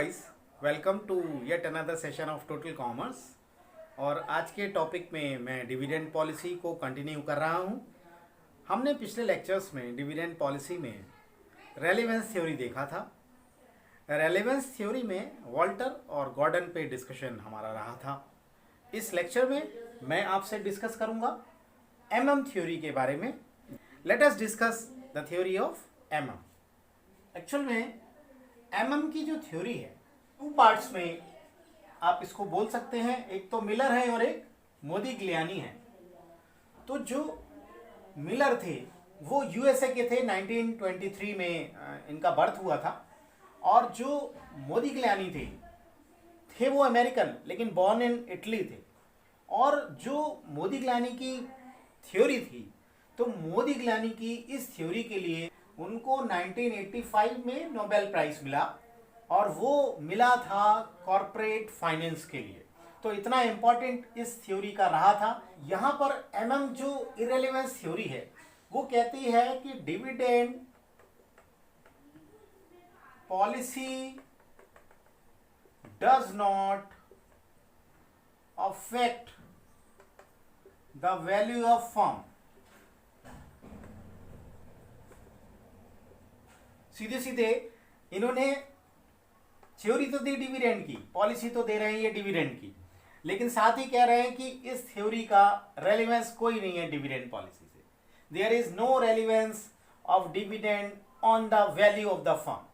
Guys, welcome to yet another session of Total Commerce. और आज के टॉपिक में मैं डिविडेंड पॉलिसी को कंटिन्यू कर रहा हूं। हमने पिछले लेक्चर्स में डिविडेंड पॉलिसी में रेलेवेंस थ्योरी देखा था। रेलेवेंस थ्योरी में वॉल्टर और गॉर्डन पे डिस्कशन हमारा रहा था। इस लेक्चर में मैं आपसे डिस्कस करूंगा एमएम थ्योरी के बारे में। Let us discuss the theory of MM. Actual में एमएम की जो थ्योरी है टू पार्ट्स में आप इसको बोल सकते हैं। एक तो मिलर है और एक मोदिग्लियानी है। तो जो मिलर थे वो यूएसए के थे, 1923 में इनका बर्थ हुआ था। और जो मोदिग्लियानी थे वो अमेरिकन लेकिन बॉर्न इन इटली थे। और जो मोदिग्लियानी की थ्योरी थी, तो मोदिग्लियानी की इस थ्योरी के लिए उनको 1985 में नोबेल प्राइज मिला और वो मिला था कॉर्पोरेट फाइनेंस के लिए। तो इतना इंपॉर्टेंट इस थ्योरी का रहा था। यहाँ पर एमएम जो इरेलेवेंस थ्योरी है वो कहती है कि dividend policy does not affect the value of firm. सीधे सीधे इन्होंने थ्योरी तो दी डिविडेंड की, पॉलिसी तो दे रहे हैं ये डिविडेंड की, लेकिन साथ ही कह रहे हैं कि इस थ्योरी का रेलेवेंस कोई नहीं है डिविडेंड पॉलिसी से। There is no relevance of dividend on the value of the firm.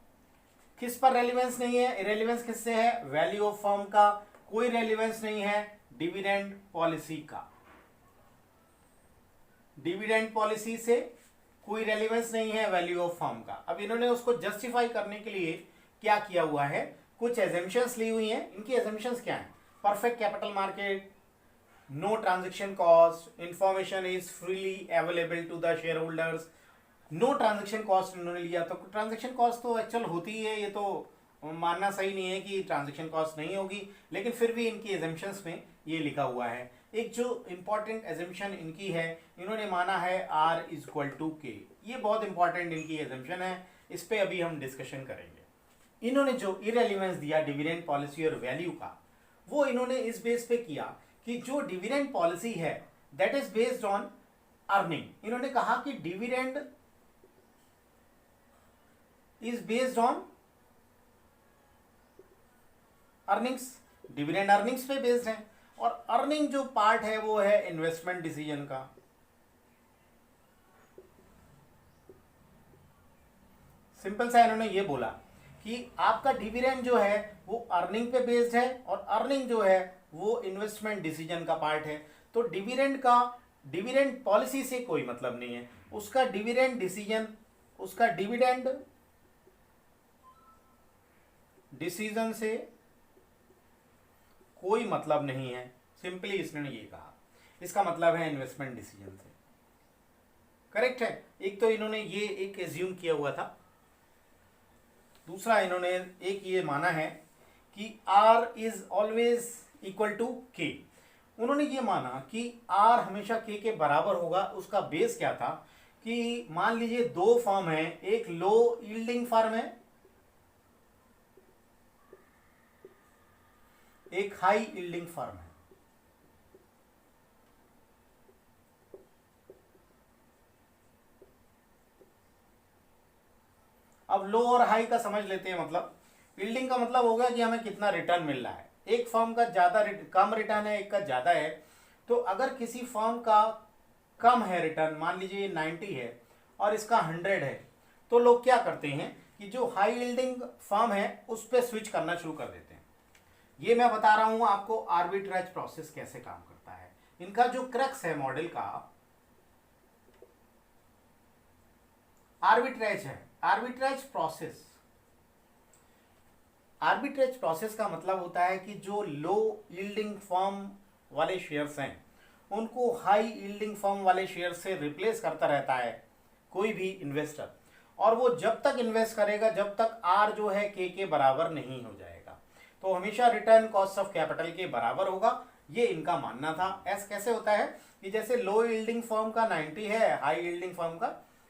किस पर रेलेवेंस नहीं है? रेलेवेंस किससे है? वैल्यू ऑफ फर्म का कोई रेलेवेंस नहीं है डिविडेंड पॉलिसी का। डिविडेंड पॉलिसी से कोई रेलेवेंस नहीं है वैल्यू ऑफ फर्म का। अब इन्होंने उसको जस्टिफाई करने के लिए क्या किया हुआ है, कुछ एजम्पशंस ली हुई हैं। इनकी एजम्पशंस क्या हैं? Perfect capital market, no transaction cost, information is freely available to the share holders. No transaction cost इन्होंने लिया। तो ट्रांजैक्शन कॉस्ट तो एक्चुअल होती ही है, ये तो मानना सही नहीं है कि ट्रांजैक्शन कॉस्ट नहीं होगी, लेकिन फिर भी इनकी एजम्पशंस में ये लिखा हुआ है। एक जो इंपॉर्टेंट एजम्पशन इनकी है, इन्होंने माना है R = K। ये बहुत इंपॉर्टेंट इनकी एजम्पशन है, इस पे अभी हम डिस्कशन करेंगे। इन्होंने जो इरेलेवेंस दिया डिविडेंड पॉलिसी और वैल्यू का, वो इन्होंने इस बेस पे किया कि जो डिविडेंड पॉलिसी है that is based on earning. इन्होंने कहा कि dividend is based on earnings. Dividend earnings पे बेस्ड है और अर्निंग जो पार्ट है वो है इन्वेस्टमेंट डिसीजन का। सिंपल सा इन्होंने ये बोला कि आपका डिविडेंड जो है वो अर्निंग पे बेस्ड है और अर्निंग जो है वो इन्वेस्टमेंट डिसीजन का पार्ट है। तो डिविडेंड का डिविडेंड पॉलिसी से कोई मतलब नहीं है, उसका डिविडेंड डिसीजन, उसका डिविडेंड डिसीजन से कोई मतलब नहीं है। सिंपली इसने ये कहा, इसका मतलब है इन्वेस्टमेंट डिसीजन से। करेक्ट है। एक तो इन्होंने ये एक एज्यूम किया हुआ था। दूसरा इन्होंने एक ये माना है कि R is always equal to K। उन्होंने ये माना कि R हमेशा K के बराबर होगा। उसका बेस क्या था कि मान लीजिए दो फर्म है, एक लो यील्डिंग फर्म है, एक हाई यील्डिंग फर्म है। अब लो और हाई का समझ लेते हैं। मतलब यील्डिंग का मतलब हो गया कि हमें कितना रिटर्न मिल रहा है। एक फर्म का कम रिटर्न है, एक का ज्यादा है। तो अगर किसी फर्म का कम है रिटर्न, मान लीजिए 90 है और इसका 100 है, तो लोग क्या करते हैं कि जो हाई यील्डिंग फर्म है उस पर स्विच करना शुरू कर देते हैं। ये मैं बता रहा हूं आपको आर्बिट्रेज प्रोसेस कैसे काम करता है। इनका जो क्रक्स है मॉडल का आर्बिट्रेज है। आर्बिट्रेज प्रोसेस का मतलब होता है कि जो लो यील्डिंग फर्म वाले शेयर्स हैं उनको हाई यील्डिंग फर्म वाले शेयर से रिप्लेस करता रहता है कोई भी इन्वेस्टर। और वो जब तक इन्वेस्ट करेगा जब तक R जो है K के बराबर नहीं हो जाएगा। तो हमेशा रिटर्न कॉस्ट ऑफ कैपिटल के बराबर होगा, ये इनका मानना था। ऐसा कैसे होता है कि जैसे लो यील्डिंग फर्म का 90 है, हाई यील्डिंग फर्म का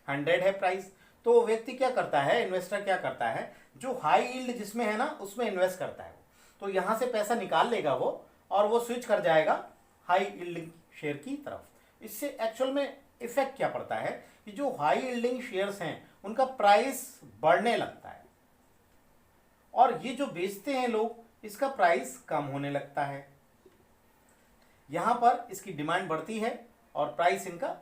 100 है प्राइस, तो व्यक्ति क्या करता है, इन्वेस्टर क्या करता है, जो हाई यील्ड जिसमें है ना उसमें इन्वेस्ट करता है। तो यहाँ से पैसा निकाल लेगा वो और वो स्विच कर जाएगा हाई यील्डिंग शेयर की तरफ। इससे एक्चुअल में इफेक्ट क्या पड़ता है कि जो हाई यील्डिंग शेयर्स हैं उनका प्राइस बढ़ने लगता है और ये जो बेचते हैं लोग इसका प्राइस कम होने लगता है। यहां पर इसकी डिमांड बढ़ती है और प्राइस इनका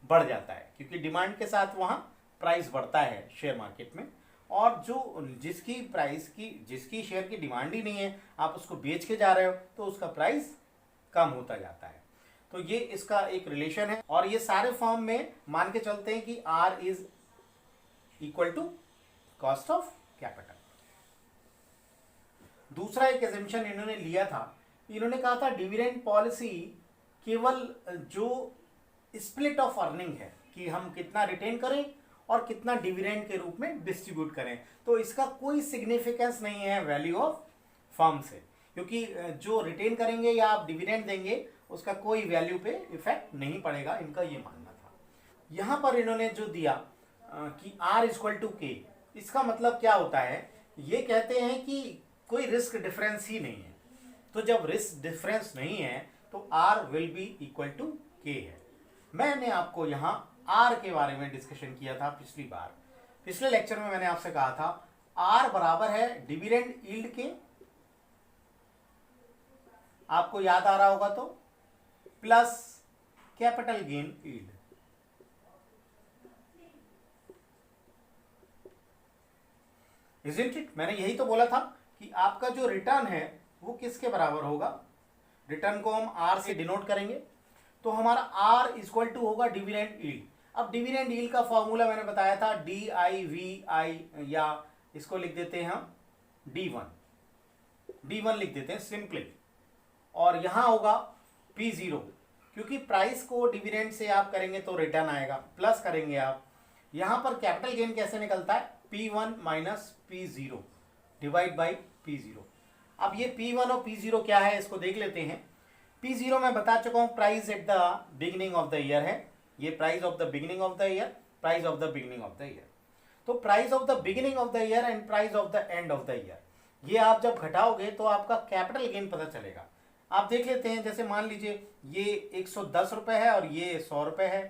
बढ़ जाता है, क्योंकि डिमांड के साथ वहां प्राइस बढ़ता है शेयर मार्केट में। और जो जिसकी शेयर की डिमांड ही नहीं है, आप उसको बेच के जा रहे हो तो उसका प्राइस कम होता जाता है। तो ये इसका एक रिलेशन है और ये सारे फॉर्म में मान के चलते हैं कि R is equal to cost of capital. दूसरा एक एजम्पशन इन्होंने लिया था, इन्होंने कहा था डिविडेंड पॉलिसी केवल जो स्प्लिट ऑफ अर्निंग है कि हम कितना रिटेन करें और कितना डिविडेंड के रूप में डिस्ट्रीब्यूट करें, तो इसका कोई सिग्निफिकेंस नहीं है वैल्यू ऑफ फर्म से, क्योंकि जो रिटेन करेंगे या आप डिविडेंड देंगे उसका कोई वैल्यू पे इफेक्ट नहीं पड़ेगा, इनका ये मानना था। यहां पर इन्होंने जो दिया कि R इक्वल टू के, इसका मतलब क्या होता है, ये कहते हैं कि कोई रिस्क डिफरेंस ही नहीं है। तो जब रिस्क डिफरेंस नहीं है तो R will be equal to K है। मैंने आपको यहाँ R के बारे में डिस्कशन किया था पिछले लेक्चर में मैंने आपसे कहा था R बराबर है डिविडेंड यील्ड के, आपको याद आ रहा होगा तो, plus capital gain yield. Isn't it, मैंने यही तो बोला था कि आपका जो रिटर्न है वो किसके बराबर होगा। रिटर्न को हम R से डिनोट करेंगे तो हमारा R इक्वल टू होगा डिविडेंड यील्ड। अब डिविडेंड यील्ड का फॉर्मूला मैंने बताया था DIVI, या इसको लिख देते हैं हम D1 लिख देते हैं सिंपली, और यहां होगा P0, क्योंकि प्राइस को डिविडेंड से आप करेंगे तो रिटर्न आएगा, प्लस करेंगे आप। यहां पर कैपिटल गेन कैसे निकलता है, P1 minus P0 divide by P0। अब ये P1 और P0 क्या है इसको देख लेते हैं। P0 मैं बता चुका हूं price at the beginning of the year है, ये price of the beginning of the year, price of the beginning of the year. तो price of the beginning of the year and price of the end of the year, ये आप जब घटाओगे तो आपका capital gain पता चलेगा। आप देख लेते हैं, जैसे मान लीजिए ये 110 रुपए है और ये 100 रुपए है,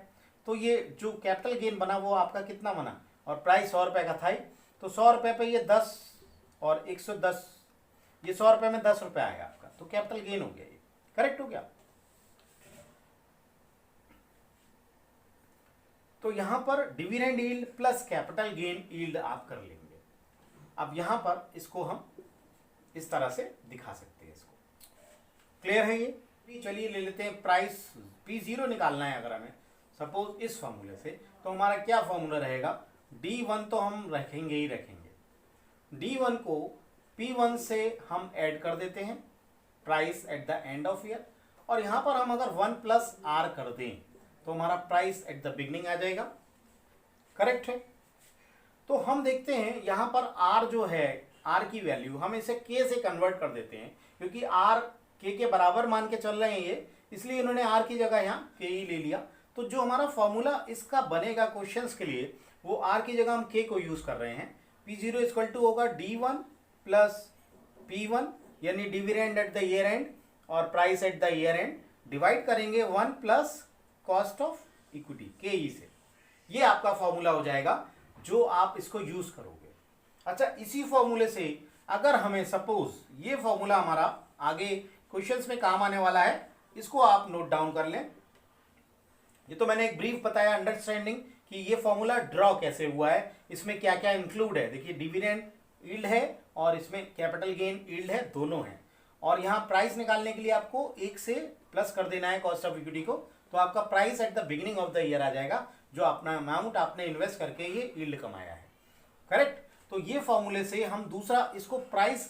तो ये जो कैपिटल गेन बना वो आपका कितना बना, और प्राइस 100 रुपए का था ही, तो 100 रुपए पे ये 10 और 110, ये 100 रुपए में 10 रुपए आएगा आपका, तो कैपिटल गेन हो गया, ये करेक्ट हो गया। तो यहां पर dividend yield plus capital gain yield आप कर लेंगे। अब यहां पर इसको हम इस तरह से दिखा सकते हैं, इसको क्लियर है ये। चलिए ले लेते हैं प्राइस P0 निकालना है अगर हमें सपोज इस फॉर्मूले से, तो हमारा क्या फॉर्मूला रहेगा, D1 तो हम रखेंगे ही रखेंगे, D1 को P1 से हम ऐड कर देते हैं price at the end of year, और यहां पर हम अगर 1 प्लस R कर दें तो हमारा प्राइस एट द बिगनिंग आ जाएगा, करेक्ट है। तो हम देखते हैं यहां पर R जो है, R की वैल्यू हम इसे K से कन्वर्ट कर देते हैं, क्योंकि R K के बराबर मान के चल रहे हैं ये, इसलिए इन्होंने R की जगह यहाँ K ही ले लिया। तो जो हमारा फॉर्मूला इसका बनेगा क्वेश्चंस के लिए, वो R की जगह हम K को यूज कर रहे हैं। P0 इक्वल टू होगा D1 प्लस P1, यानी dividend at the year end और price at the year end, divide करेंगे 1 plus cost of equity KE से। ये आपका फॉर्मूला हो जाएगा जो आप इसको यूज करोगे। अच्छा, इसी फॉर्मूले से अगर हमें सपोज ये फॉर्मूला हमारा आगे क्वेश्चंस में काम आने वाला है, इसको आप नोट डाउन कर लें। ये तो मैंने एक ब्रीफ बताया अंडरस्टैंडिंग कि ये फॉर्मूला ड्रॉ कैसे हुआ है, इसमें क्या क्या इंक्लूड है। देखिए डिविडेंड यील्ड है और इसमें कैपिटल गेन यील्ड है, दोनों हैं, और यहाँ प्राइस निकालने के लिए आपको 1 से प्लस कर देना है कॉस्ट ऑफ इक्विटी को, तो आपका price at the beginning of the year आ जाएगा, जो अपना अमाउंट आपने इन्वेस्ट करके ये यील्ड कमाया है, करेक्ट। तो ये फॉर्मूले से हम दूसरा इसको प्राइस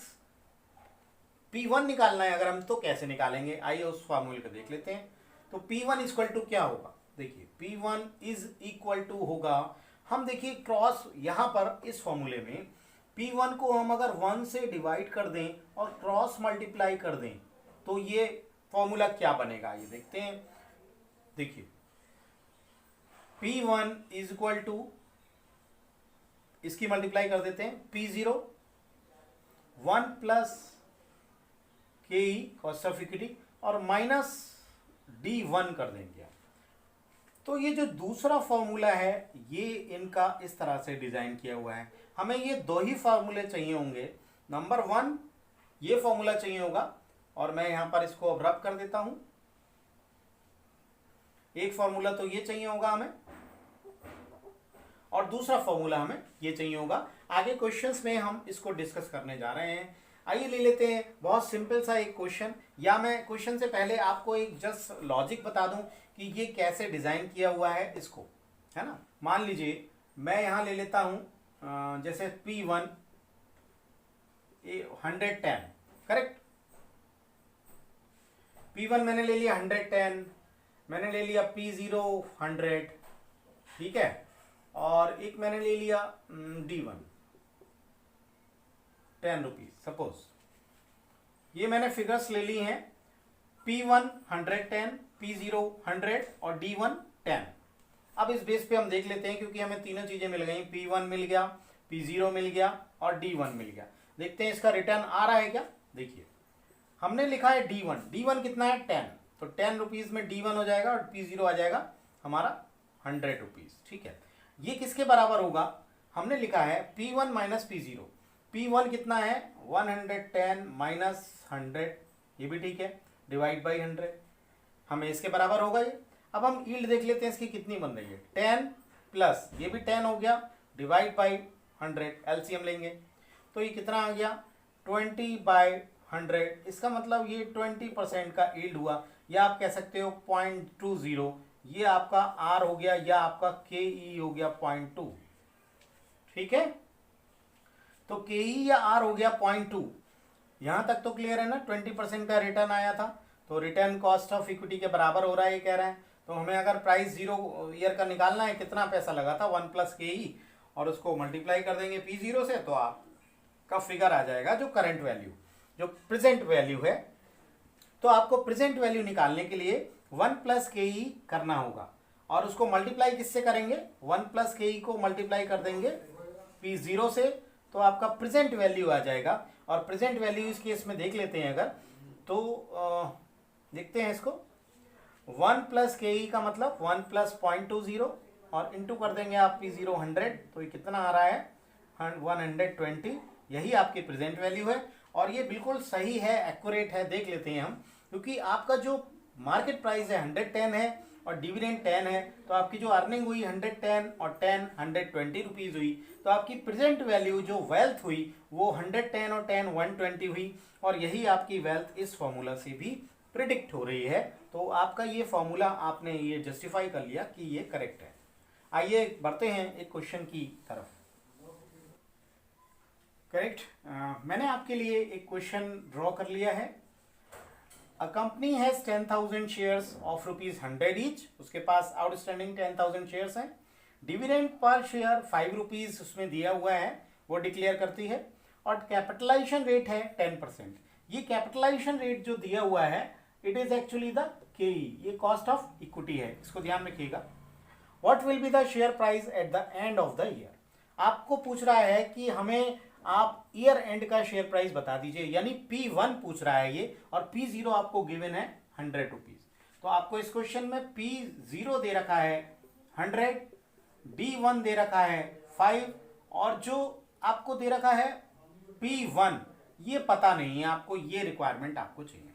P1 निकालना है अगर हम, तो कैसे निकालेंगे, आइए उस फॉर्मूले को देख लेते हैं। तो P1 इक्वल टू क्या होगा, देखिए P1 इज इक्वल टू होगा, हम देखिए क्रॉस यहाँ पर इस फॉर्मूले में P1 को हम अगर 1 से डिवाइड कर दें और क्रॉस मल्टीप्लाई कर दें तो ये फॉर्मूला क्या बनेगा, ये देखते हैं। देखिए P1 इज इक्वल टू, इसकी मल्टीप्लाई कर देते हैं, P0 1 plus KE cost of equity और माइनस D1 कर देंगे आप। तो ये जो दूसरा फॉर्मूला है ये इनका इस तरह से डिजाइन किया हुआ है। हमें ये दो ही फॉर्मूले चाहिए होंगे। नंबर 1 ये फॉर्मूला चाहिए होगा और मैं यहां पर इसको अब रब कर देता हूं। एक फॉर्मूला तो ये चाहिए होगा हमें और दूसरा फॉर्मूला हमें ये चाहिए होगा। आगे क्वेश्चंस में हम इसको डिस्कस करने जा रहे हैं। आइए ले लेते हैं बहुत सिंपल सा एक क्वेश्चन, या मैं क्वेश्चन से पहले आपको एक जस्ट लॉजिक बता दूं कि ये कैसे डिजाइन किया हुआ है इसको, है ना। मान लीजिए मैं यहां ले लेता हूं जैसे P1 110, करेक्ट। P1 मैंने ले लिया 110, मैंने ले लिया P0 100, ठीक है, और एक मैंने ले लिया D1 10 रुपीज सपोज। ये मैंने फिगर्स ले ली हैं, P1 110, P0 100 और D1 10। अब इस बेस पे हम देख लेते हैं क्योंकि हमें तीनों चीजें मिल गई, P1 मिल गया, P0 मिल गया और D1 मिल गया। देखते हैं इसका रिटर्न आ रहा है क्या। देखिए हमने लिखा है D1 कितना है 10, तो 10 रुपीज में D1 हो जाएगा और P0 आ जाएगा हमारा 100 रुपीज, ठीक है। ये किसके बराबर होगा, हमने लिखा है P1 माइनस P0। P1 कितना है 110 माइनस 100, ये भी ठीक है, डिवाइड बाई 100, हमें इसके बराबर होगा ये। अब हम यील्ड देख लेते हैं इसकी कितनी बन रही है, 10 प्लस ये भी 10 हो गया, डिवाइड बाई 100, एलसीएम लेंगे तो ये कितना आ गया 20 बाई 100। इसका मतलब ये 20% का यील्ड हुआ, या आप कह सकते हो 0.20, ये आपका आर हो गया या आपका KE हो गया 0.2, ठीक है। तो KE या आर हो गया 0.2। यहां तक तो क्लियर है ना। 20% का रिटर्न आया था तो रिटर्न कॉस्ट ऑफ इक्विटी के बराबर हो रहा है ये कह रहा है। तो हमें अगर प्राइस 0 ईयर का निकालना है, कितना पैसा लगा था 1 प्लस KE, और उसको मल्टीप्लाई कर देंगे P0 से, तो आपका फिगर आ जाएगा जो करंट वैल्यू, जो प्रेजेंट वैल्यू है। तो आपको प्रेजेंट वैल्यू निकालने के लिए 1 प्लस KE करना होगा और उसको मल्टीप्लाई किससे करेंगे, 1 प्लस KE को मल्टीप्लाई कर देंगे P0 से, तो आपका प्रेजेंट वैल्यू आ जाएगा। और प्रेजेंट वैल्यू इस केस में देख लेते हैं अगर, तो देखते हैं इसको, 1 प्लस KE का मतलब 1 प्लस 0.20 और इंटू कर देंगे आप P0 100, तो ये कितना आ रहा है 120। यही आपकी प्रेजेंट वैल्यू है और ये बिल्कुल सही है, एक्यूरेट है। देख लेते हैं हम, क्योंकि आपका जो मार्केट प्राइस है 110 है और डिविडेंड 10 है, तो आपकी जो अर्निंग हुई 110 और 10 120 रुपीज हुई। तो आपकी प्रेजेंट वैल्यू जो वेल्थ हुई वो 110 और 10 120 हुई, और यही आपकी वेल्थ इस फॉर्मूला से भी प्रिडिक्ट हो रही है। तो आपका ये फॉर्मूला आपने ये जस्टिफाई कर लिया कि ये करेक्ट है। आइए बढ़ते हैं एक क्वेश्चन की तरफ। करेक्ट, मैंने आपके लिए एक क्वेश्चन ड्रॉ कर लिया है। A company has 10,000 shares of ₹100 each, उसके पास आउटस्टैंडिंग 10,000 शेयर्स हैं। डिविडेंड पर शेयर 5 रुपीज उसमें दिया हुआ है, वो डिक्लेयर करती है, और कैपिटलाइजेशन रेट है 10%। ये कैपिटलाइजेशन रेट जो दिया हुआ है it is actually the KE, ये कॉस्ट ऑफ इक्विटी है, इसको ध्यान रखिएगा। What will be the share price at the end of the year. आपको पूछ रहा है कि हमें आप ईयर एंड का शेयर प्राइस बता दीजिए, यानी P1 पूछ रहा है ये, और P0 आपको गिवन है 100 रुपीज। तो आपको इस क्वेश्चन में P0 दे रखा है 100, D1 दे रखा है 5, और जो आपको दे रखा है P1 ये पता नहीं है आपको, ये रिक्वायरमेंट आपको चाहिए।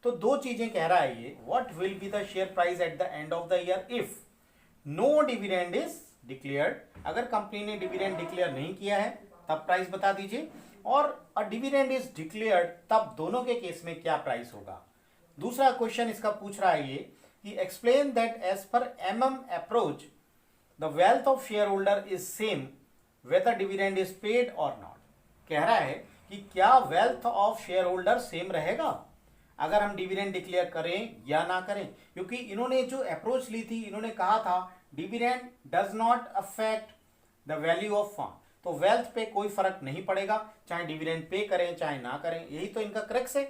तो दो चीजें कह रहा है ये, what will be the share price at the end of the year if no dividend is declared. अगर कंपनी ने डिविडेंड डिक्लेयर नहीं किया है तब प्राइस बता दीजिए, और अ डिविडेंड इज डिक्लेयर्ड तब दोनों के केस में क्या प्राइस होगा। दूसरा क्वेश्चन इसका पूछ रहा है ये कि explain that as per approach the wealth of share holder is same whether dividend is paid और नॉट। कह रहा है कि क्या wealth of share holder same रहेगा अगर हम डिविडेंड डिक्लेयर करें या ना करें, क्योंकि इन्होंने जो अप्रोच ली थी, इन्होंने कहा था dividend does not affect the value of firm, तो वेल्थ पे कोई फर्क नहीं पड़ेगा, चाहे डिविडेंड पे करें चाहे ना करें, यही तो इनका क्रक्स है।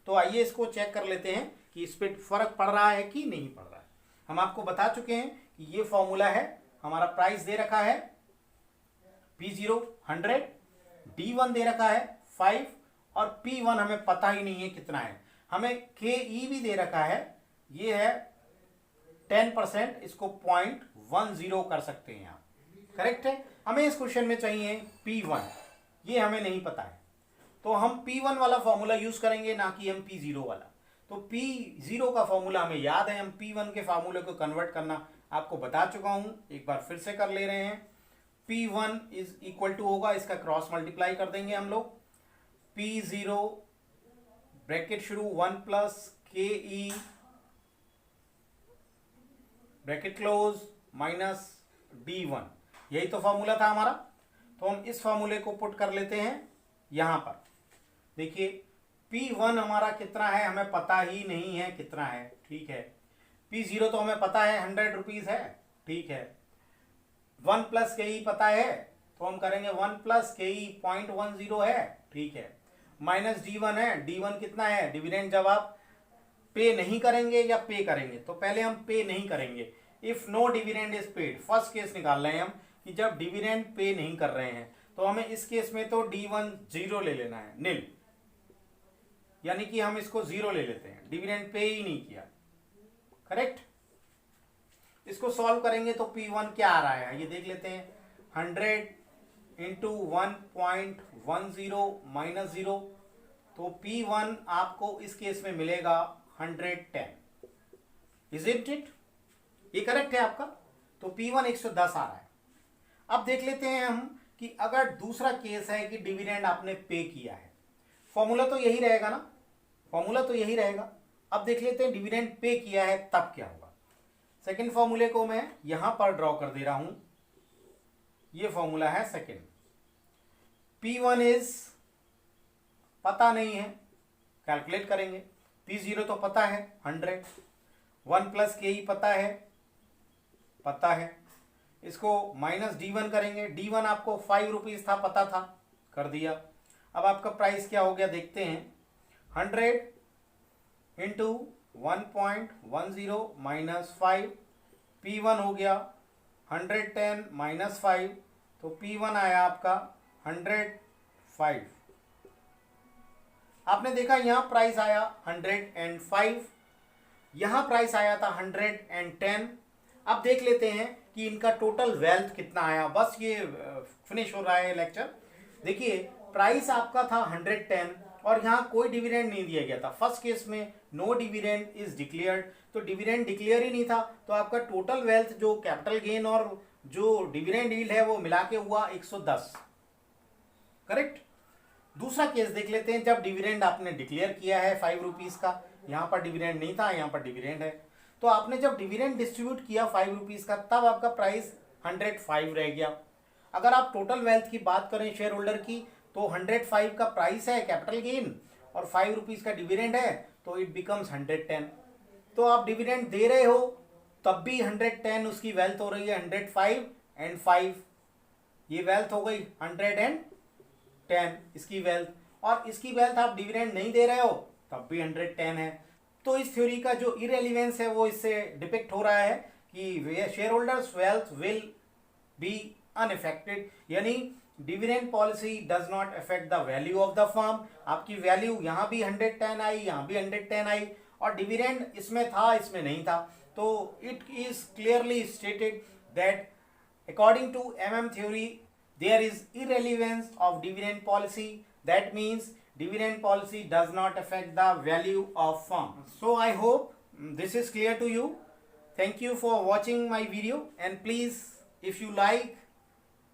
तो आइए इसको चेक कर लेते हैं कि इस पे फर्क पड़ रहा है कि नहीं पड़ रहा है। हम आपको बता चुके हैं कि ये फॉर्मूला है, हमारा प्राइस दे रखा है P0 100, D1 दे रखा है 5 और P1 हमें पता ही नहीं है कितना है। हमें KE भी दे रखा है, ये है 10%, इसको 0.10 कर सकते हैं आप, करेक्ट है। हमें इस क्वेश्चन में चाहिए P1, ये हमें नहीं पता है, तो हम P1 वाला फॉर्मूला यूज करेंगे, ना कि हम P0 वाला। तो P0 का फॉर्मूला हमें याद है, हम P1 के फॉर्मूले को कन्वर्ट करना आपको बता चुका हूं, एक बार फिर से कर ले रहे हैं। P1 इज इक्वल टू होगा, इसका क्रॉस मल्टीप्लाई कर देंगे हम लोग, P0 ब्रैकेट शुरू 1 plus KE bracket close minus D1, यही तो फॉर्मूला था हमारा। तो हम इस फॉर्मूले को पुट कर लेते हैं यहां पर। देखिए P1 हमारा कितना है, हमें पता ही नहीं है कितना है, ठीक है। P0 तो हमें पता है 100 रुपीज है, ठीक है। 1 प्लस KE पता है, तो हम करेंगे 1 प्लस KE 0.10 है, ठीक है। माइनस D1 है, D1 कितना है, डिविडेंड जब आप पे नहीं करेंगे या पे करेंगे, तो पहले हम पे नहीं करेंगे। If no dividend is paid, first case निकाल रहे हैं हम कि जब डिविडेंड पे नहीं कर रहे हैं, तो हमें इस केस में तो D1 0 ले लेना है, नील, यानी कि हम इसको 0 ले लेते हैं, डिविडेंड पे ही नहीं किया, करेक्ट। इसको सॉल्व करेंगे तो P1 क्या आ रहा है, ये देख लेते हैं। 100 इंटू 1.10 माइनस 0, तो P1 आपको इस केस में मिलेगा 110, इज इट? ये करेक्ट है आपका। तो P1 110 आ रहा है। अब देख लेते हैं हम कि अगर दूसरा केस है कि डिविडेंड आपने पे किया है, फॉर्मूला तो यही रहेगा ना, फॉर्मूला तो यही रहेगा। अब देख लेते हैं डिविडेंड पे किया है तब क्या होगा। सेकंड फॉर्मूले को मैं यहां पर ड्रॉ कर दे रहा हूं, ये फॉर्मूला है सेकंड। P1 इज पता नहीं है, कैलकुलेट करेंगे। P0 तो पता है 100, 1 प्लस KE पता है, इसको माइनस D1 करेंगे। D1 आपको 5 रुपीज था, पता था, कर दिया। अब आपका प्राइस क्या हो गया देखते हैं। 100 इंटू 1.10 माइनस 5, P1 हो गया 110 माइनस 5, तो P1 आया आपका 105। आपने देखा यहां प्राइस आया 105, यहां प्राइस आया था 110। अब देख लेते हैं कि इनका टोटल वेल्थ कितना आया। बस ये फिनिश हो रहा है लेक्चर। देखिए प्राइस आपका था 110 और यहाँ कोई डिविडेंड नहीं दिया गया था। फर्स्ट केस में नो डिविडेंड इज डिक्लेयर्ड, तो डिविडेंड डिक्लेयर ही नहीं था, तो आपका टोटल वेल्थ जो कैपिटल गेन और जो डिविडेंड यील्ड है वो मिला के हुआ 110, करेक्ट। दूसरा केस देख लेते हैं, जब डिविडेंड आपने डिक्लेयर किया है 5 रुपीज का, यहाँ पर डिविडेंड नहीं था, यहाँ पर डिविडेंड है, तो आपने जब डिविडेंड डिस्ट्रीब्यूट किया 5 रुपीज का, तब आपका प्राइस 105 रह गया। अगर आप टोटल वेल्थ की बात करें शेयर होल्डर की, तो 105 का प्राइस है कैपिटल गेन और 5 रुपीज का डिविडेंड है, तो इट बिकम्स 110। तो आप डिविडेंड दे रहे हो तब भी 110 उसकी वेल्थ हो रही है, 105 एंड 5, ये वेल्थ हो गई 110 इसकी वेल्थ, और इसकी वेल्थ आप डिविडेंड नहीं दे रहे हो तब भी 110 है। तो इस थ्योरी का जो इरेलीवेंस है वो इससे डिपिक्ट हो रहा है कि share holders wealth will be unaffected, यानी dividend policy does not affect the value of the firm. आपकी वैल्यू यहाँ भी 110 आई, यहाँ भी 110 आई, और डिविडेंड इसमें था इसमें नहीं था। तो it is clearly stated that according to MM theory there is irrelevance of dividend policy. That means dividend policy does not affect the value of firm. So I hope this is clear to you. Thank you for watching my video, and please if you like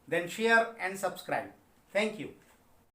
then share and subscribe. Thank you.